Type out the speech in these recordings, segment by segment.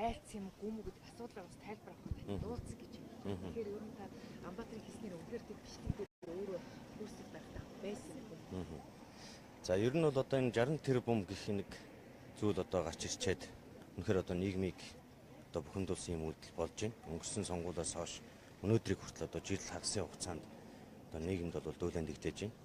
айлц юм гүм үү гэдэг асуудлаа бас тайлбар авах дуулцсан гэж байна. Тэгэхээр ер нь та Амбаатарын хэлснээр үнээр тэр бичлэг дээр өөрөө үүсэл байхдаа байсан юм. За ер нь бол одоо энэ 60 тэрбум гэх нэг зүйл одоо гарч ирчээд үнэхээр одоо нийгмийг одоо бухимдуулсан юм үйлдэл болж байна. Өнгөрсөн сонгуулиас хойш өнөөдрийг хүртэл одоо жил хагасын хугацаанд одоо нийгэмд бол дүүлэн дэгдэж байна.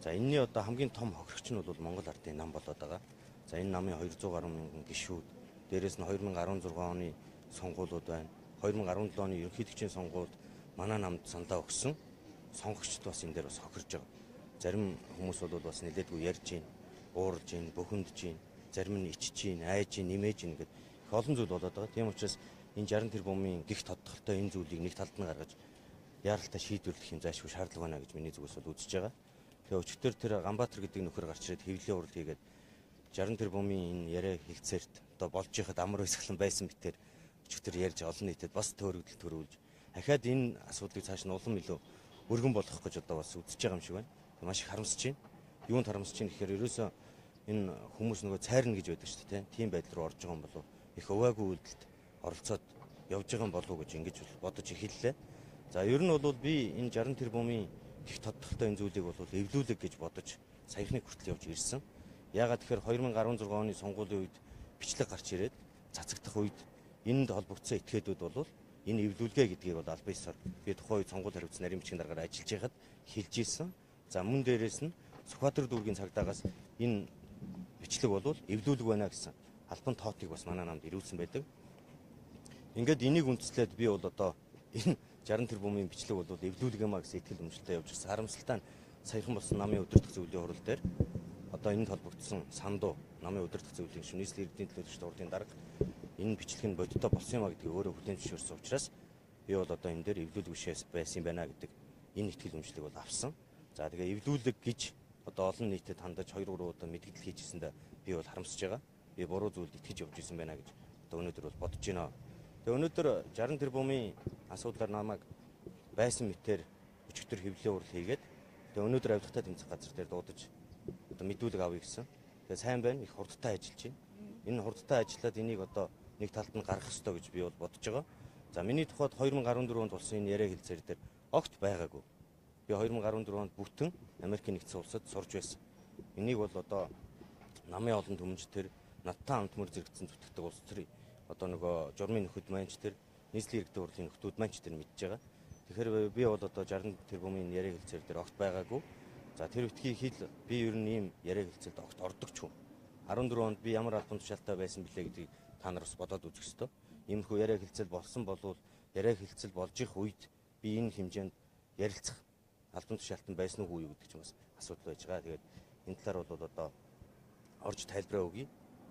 За энэний одоо хамгийн том хохирогч нь бол Монгол Ардын нам болоод байгаа. За энэ намын 200 гаруй мянган гишүүд, дээрээс нь 2016 оны сонгуулиуд байна. 2017 оны ерөнхийлөгчийн сонгуульд манай намд сандаа өгсөн сонгогчд бас энэ дээр бас хохирж байгаа. Зарим хүмүүс бол бас нэлээдгүй ярьж гин, уурж гин, бөхөндж гин, зарим нь ичж гин, айж гин, нэмэж гин гэдэг их олон зүйл болоод байгаа. Тийм учраас энэ 60 тэрбумын гих тодтолтой энэ зүйлийг нэг талд нь гаргаж яаралтай шийдвэрлэх юм зайлшгүй шаардлага байна гэж миний зүгээс бол үзэж байгаа. Тэгээ өчигдөр тэр Ганбаатар гэдэг нөхөр гарч ирээд хэвлэлийн урал хийгээд 60 тэрбумын энэ яриа хэлцээрт одоо болж байхад амар хэсгэлэн байсан битээр өчигдөр ярьж олон нийтэд бас төөрөгдөл төрүүлж ахаад энэ асуудлыг цааш нь улам илүү өргөн болгох гэж одоо бас үзэж байгаа юм шиг байна. Маш их харамсаж байна. Юунд харамсаж байна гэхээр ерөөсөө энэ хүмүүс нөгөө цайрна гэж байдаг шүү дээ. Тийм байдал руу орж байгаа юм болов их өваагүй үйлдэлд оролцоод явж байгаа юм болов гэж ингэж бодож эхэллээ. За ер нь бол би энэ 60 тэрбумын гих тодтолтой энэ зүйлийг бол эвлүүлэг гэж бодож саяхныг хүртэл явж ирсэн. Яагаад тэгэхээр 2016 оны сонгуулийн үед бичлэг гарч ирээд цацагдах үед энэнд холбогдсон этгээдүүд бол энэ эвлүүлгээ гэдгийг бол албан ёсоор би тухайн үед сонгууль хариуцсан нарийн бичгийн дараагаар ажиллаж байхад хэлж ирсэн. За мөн дээрээс нь Сүхбаатар дүүргийн цагдаагаас энэ бичлэг бол эвлүүлэг байна гэсэн албан тоотыг бас манай намд ирүүлсэн байдаг. Ингээд энийг үндэслээд би бол одоо энэ 60 тэрбумын бичлэг бол эвлүүлэг юмаа гэсэн итгэл үнэмшилтэй явж ирсэн. Харамсалтай нь саяхан болсон намын удирдах зөвлөлийн хурал дээр одоо энд холбогдсон сандуу намын удирдах зөвлөлийн шүнэслэл эрдэнэ төлөөлөгчдийн урдын дарга энэ бичлэг нь бодиттой болсон юм а гэдгийг өөрөө хүлээн зөвшөөрсөн учраас би бол одоо энэ дээр эвлүүлэг бишээс байсан юм байна гэдэг энэ итгэл үнэмшлийг бол авсан. За тэгээ эвлүүлэг гэж одоо олон нийтэд хандаж 2-3 удаа мэдгдэл хийжсэндээ би бол харамсаж байгаа. Би буруу зүйлд итгэж явж исэн байна гэж одоо өнөөдөр бол бодож байна. Тэгээ өнөөдөр 60 тэрбумын асуудлаар намайг байсан мэтээр өчигдөр хэвлэлийн урал хийгээд тэгээ өнөөдөр авилгатай тэмцэх газар дээр дуудаж одоо мэдүүлэг авъя гэсэн. Тэгээ сайн байна. Их хурдтай ажиллаж байна. Энэ хурдтай ажиллаад энийг одоо нэг талд нь гаргах ёстой гэж би бол бодож байгаа. За миний тухайд 2014 онд болсон энэ яриа хэлцээр дээр огт байгаагүй. Би 2014 онд бүтэн Америкийн нэгдсэн улсад сурж байсан. Энийг бол одоо намын олон түмэнч тэр надтай хамт мөр зэрэгцэн зүтгэдэг улс төр одоо нөгөө журмын нөхөд маанч тэр нийслэлийн иргэдийн хурлын нөхдүүд маанч тэр мэдж байгаа. Тэгэхээр би бол одоо 60 тэрбумын яриа хэлцээр дээр огт байгаагүй. За тэр үтгийг хэл би ер нь ийм яриа хэлцэлд огт ордог ч юм. 14 онд би ямар албан тушаалтай байсан бэлээ гэдгийг та нар бас бодоод үзэх ёстой. Иймэрхүү яриа хэлцэл болсон болвол яриа хэлцэл болж их үед би энэ хэмжээнд ярилцах албан тушаалтан байсан уу юу гэдэг ч бас асуудал байж байгаа. Тэгээд энэ талаар бол одоо орж тайлбараа өгье.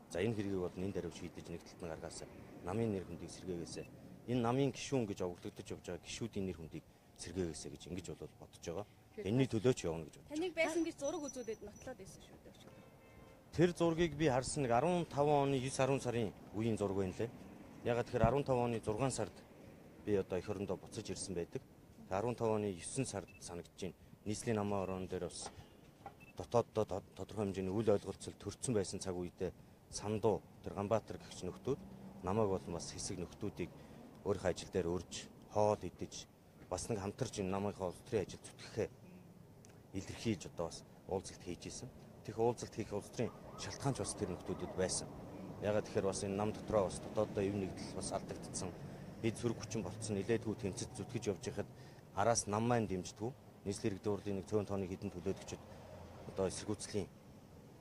За энэ хэргийг бол нэн даруй шийдэж нэг талд нь гаргаас намын нэр хүндийг сэргээгээсэ энэ намын гишүүн гэж овоглогдож явж байгаа гишүүдийн нэр хүндийг сэргээгээсэ гэж ингэж бол бодож байгаа. Энэний төлөө ч явна гэж бодож. Таныг байсан гэж зураг үзүүлээд нотлоод байсан шүү дээ. Тэр зургийг би харсан нэг 15 оны 9-10 сарын үеийн зураг байна лээ. Ягаад тэгэхээр 15 оны 6 сард би одоо эх орондоо буцаж ирсэн байдаг. 15 оны 9 сард санагдаж байна. Нийслэлийн намын орон дээр бас дотооддоо тодорхой хэмжээний үйл ойлголцол төрсэн байсан цаг үедээ сандуу тэр Ганбаатар гэгч нөхдүүд намайг болон бас хэсэг нөхдүүдийг өөрийнхөө ажил дээр урьж, хоол идэж бас нэг хамтарч энэ намынхаа улс төрийн ажил зүтгэхээ илэрхийлж одоо бас уулзалт хийж исэн. Тех уулзалт хийх улс төрийн шалтгаанч бас тэр нөхдүүдэд байсан. Ягаад тэгэхээр бас энэ нам дотроо бас дотооддоо юм нэгдэл бас алдагдсан. Бид зүрх хүчин болцсон нилээдгүй тэмцэж зүтгэж явж байхад араас нам маань дэмждэггүй. Нийслэлийн иргэдийн хурлын нэг цөөн тооны хідэн төлөөлөгчд одоо эсэргүүцлийн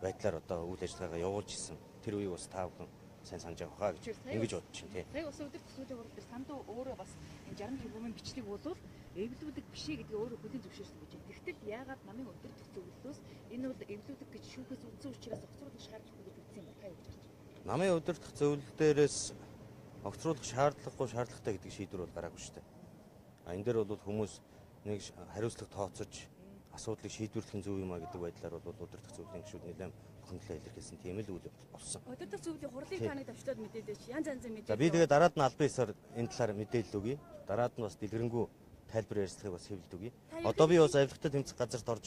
байдлаар одоо үйл ажиллагаагаа явуулж исэн. Тэр үеийг бас та бүхэн сайн санаж байгаа гэж ингэж бодож байна тий. Сая ус өдөр төсөөлийн хурал дээр сандуу өөрөө бас 60 тэрбумын бичлэг болвол эвлүүлэг биш ээ гэдгийг өөрөө хүлээн зөвшөөрсөн гэж байна. Тэгтэл яагаад намын удирдах зөвлөлөөс энэ бол эвлүүлэг гэж шүүхээс үндсэн учраас огцруулах шаардлагагүй гэж үзсэн юм байна гэж байна. Намын удирдах зөвлөл дээрээс огцруулах шаардлагатай гэдэг шийдвэр бол гараагүй шүү дээ. Энэ дээр бол хүмүүс нэг хариуцлага тооцож асуудлыг шийдвэрлэх зөв юм а гэдэг байдлаар бол удирдах зөвлөлийн гишүүд нэлээд бухимдлаа илэрхийлсэн тийм л үйл болсон. Удирдах зөвлөлийн хурлын тааныг давчлаад мэдээлээч янз янзын мэдээлэл. За би тэгээ дараад нь албан ёсоор энэ талаар мэдээлэл өгье. Дараад нь бас дэлгэрэнгүй тайлбар ярьцлагыг бас хэвлэлд өгье. Одоо би бас авилгатай тэмцэх газарт орж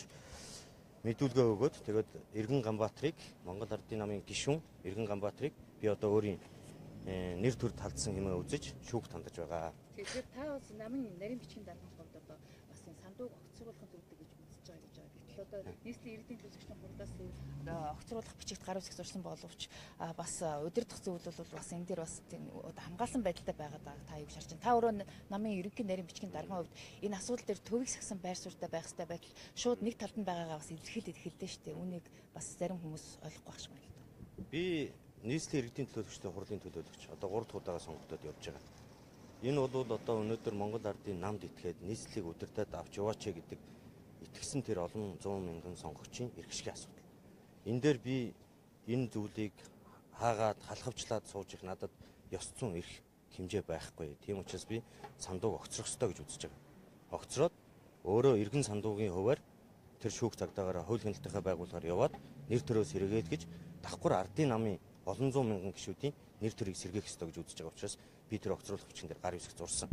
мэдүүлгээ өгөөд тэгээд Эргэн Ганбаатарыг Монгол Ардын намын гишүүн Эргэн Ганбаатарыг би одоо өөрийн нэр төр талдсан хэмээн үзэж шүүх тандаж байгаа. Тэгэхээр та бас намын нарийн бичгийн дарганы хувьд одоо бас энэ сандууг огцруулах зүйлдэг гэж үзэж байгаа гэж байгаа. Гэтэл одоо нийслэлийн иргэдийн төлөөлөгчдийн хурлаас огцруулах бичигт гар үсэг зурсан боловч бас удирдах зөвлөл бол бас энэ дээр бас хамгаалсан байдалтай байгаад байгаа. Та юу шаарч байна? Та өөрөө намын ерөнхий нарийн бичгийн дарганы хувьд энэ асуудал дээр төвийг сагсан байр суурьтай байх хэрэгтэй байтал шууд нэг талд нь байгаагаа бас илэрхийлээд эхэлдэ шүү дээ. Үүнийг бас зарим хүмүүс ойлгохгүй байх шиг байна л да. Би нийслэлийн иргэдийн төлөөлөгчдийн хурлын төлөөлөгч одоо 3 дахь удаага сонгогдоод явж байгаа. Энэ бол одоо өнөөдөр Монгол Ардын намд итгээд нийслэлийг удирдах авч яваач гэдэг итгэсэн тэр олон 100 мянган сонгогчийн эрх шигшээ асуудал. Энэ дээр би энэ зүйлийг хаагаад халахвчлаад сууж их надад ёс зүйн эрх хэмжээ байхгүй. Тийм учраас би сандууг огцрох ёстой гэж үзэж байгаа. Огцроод өөрөө иргэн сандуугийн хуваар тэр шүүх цагдаагаараа хууль хяналтынхаа байгууллагаар яваад нэр төрөө сэргээгээд гэж давхар ардын намын олон 100 мянган гишүүдийн нэр төрийг сэргээх ёстой гэж үзэж байгаа учраас би тэр огцруулах бичгэн дээр гар үсэг зурсан.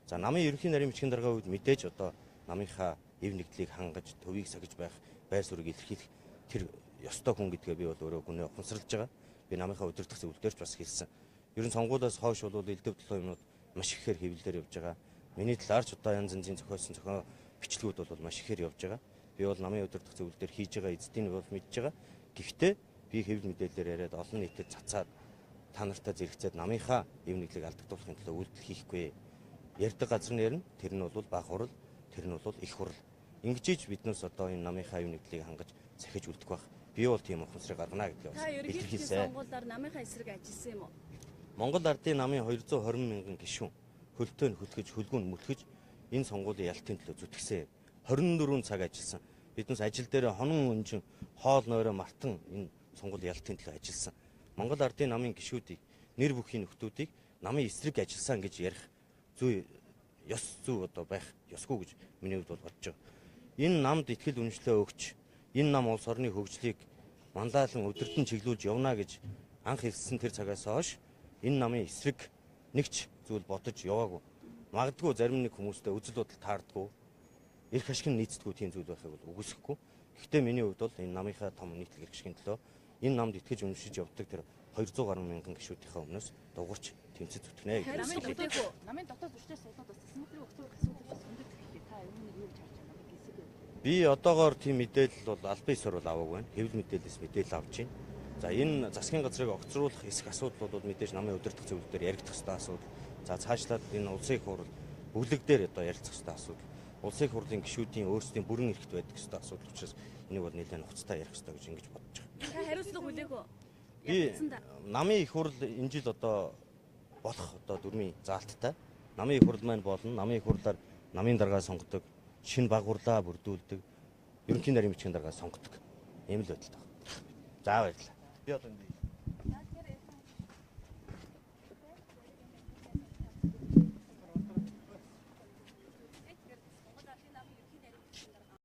За намын ерөнхий нарийн бичгийн дарганы үед мэдээж одоо намынхаа эв нэгдлийг хангаж төвийг сахиж байх байр суурийг илэрхийлэх тэр ёстой хүн гэдгээ би бол өөрөө гүнээ ухамсарлаж байгаа. Би намынхаа удирдах зөвлөлдөрч бас хэлсэн. Ер нь сонгуулиас хойш бол элдв толгой юмнууд маш ихээр хэвлэлээр явж байгаа. Миний талаарч одоо янз янзын зохиосон зохио бичлэгүүд бол маш ихээр явж байгаа. Би бол намын удирдах зөвлөлдөр хийж байгаа эзэдийн бол мэдж байгаа. Гэхдээ би хэвлэл мэдээлэлээр яриад олон нийтэд цацаад та нартай зэрэгцээд намынхаа эв нэглийг алдагдуулахын төлөө үйлдэл хийхгүй. Ярьдаг газар нь ярина. Тэр нь бол бага хурал, тэр нь бол их хурал. Ингэж биднээс одоо энэ намынхаа эв нэглийг хангаж сахиж үлдэх байх. Би бол тийм ухамсарыг гаргана гэдгийг Та ерөнхийдөө сонгуулиар намынхаа эсрэг ажилласан юм уу? Монгол Ардын намын 220 мянган гишүүн хөлтөө хөлтгөж, хөлгүүн мүлгэж энэ сонгуулийн ялтын төлөө зүтгэсэн. 24 цаг ажилласан. Биднээс ажил дээр хонон өнжин хоол нойроо мартан энэ сонгуулийн ялтын төлөө ажилласан. Монгол Ардын намын гишүүдийг нэр бүхийн нөхдүүдийг намын эсрэг ажилласан гэж ярих зүй ёс зүй одоо байх ёсгүй гэж миний хувьд бол бодож байгаа. Энэ намд итгэл үнэмшлээ өгч энэ нам улс орны хөгжлийг манлайлан өдөртөн чиглүүлж явна гэж анх хэлсэн тэр цагаас хойш энэ намын эсрэг нэгч зүйл бодож яваагүй. Магадгүй зарим нэг хүмүүстэй үзэл бодол таардаггүй. Эрх ашиг нийцдэггүй тийм зүйл байхыг бол үгүйсэхгүй. Гэхдээ миний хувьд бол энэ намынхаа том нийтлэг эрх ашигын төлөө энэ намд итгэж үнэмшиж явдаг тэр 200 гаруй мянган гишүүдийнхээ өмнөөс дугуйч тэмцэж зүтгэнэ гэж. Намын дотоод зурчаас суулгаад бас цэцмэтрийн огцруулах асуудал бас өндөр хэрэгтэй. Та өмнө юу гэж харж байна? Намын гисэг. Би одоогоор тийм мэдээлэл бол албан ёсоор бол аваагүй байна. Хэвлэл мэдээлэлээс мэдээлэл авч байна. За энэ засгийн газрыг огцруулах эсэх асуудал бол мэдээж намын удирдах зөвлөлдөр яригдах ёстой асуудал. За цаашлаад энэ улсын их хурл бүлэг дээр одоо ярилцах ёстой асуудал. Улсын их хурлын гишүүдийн өөрсдийн бүрэн эрхт байдаг ёстой асуудал учраас энийг бол нэлээд хугацаатай ярих ёстой гэж ингэж бодож байгаа. Та хариуцлага хүлээгөө. Би намын их хурл энэ жил одоо болох одоо дөрмийн заалттай. Намын их хурл маань болно. Намын их хурлаар намын даргаа сонгодог, шинэ баг хурлаа бүрдүүлдэг, ерөнхий нарийн бичгийн даргаа сонгодог. Ийм л байдалтай байна. За баярлалаа. Би одоо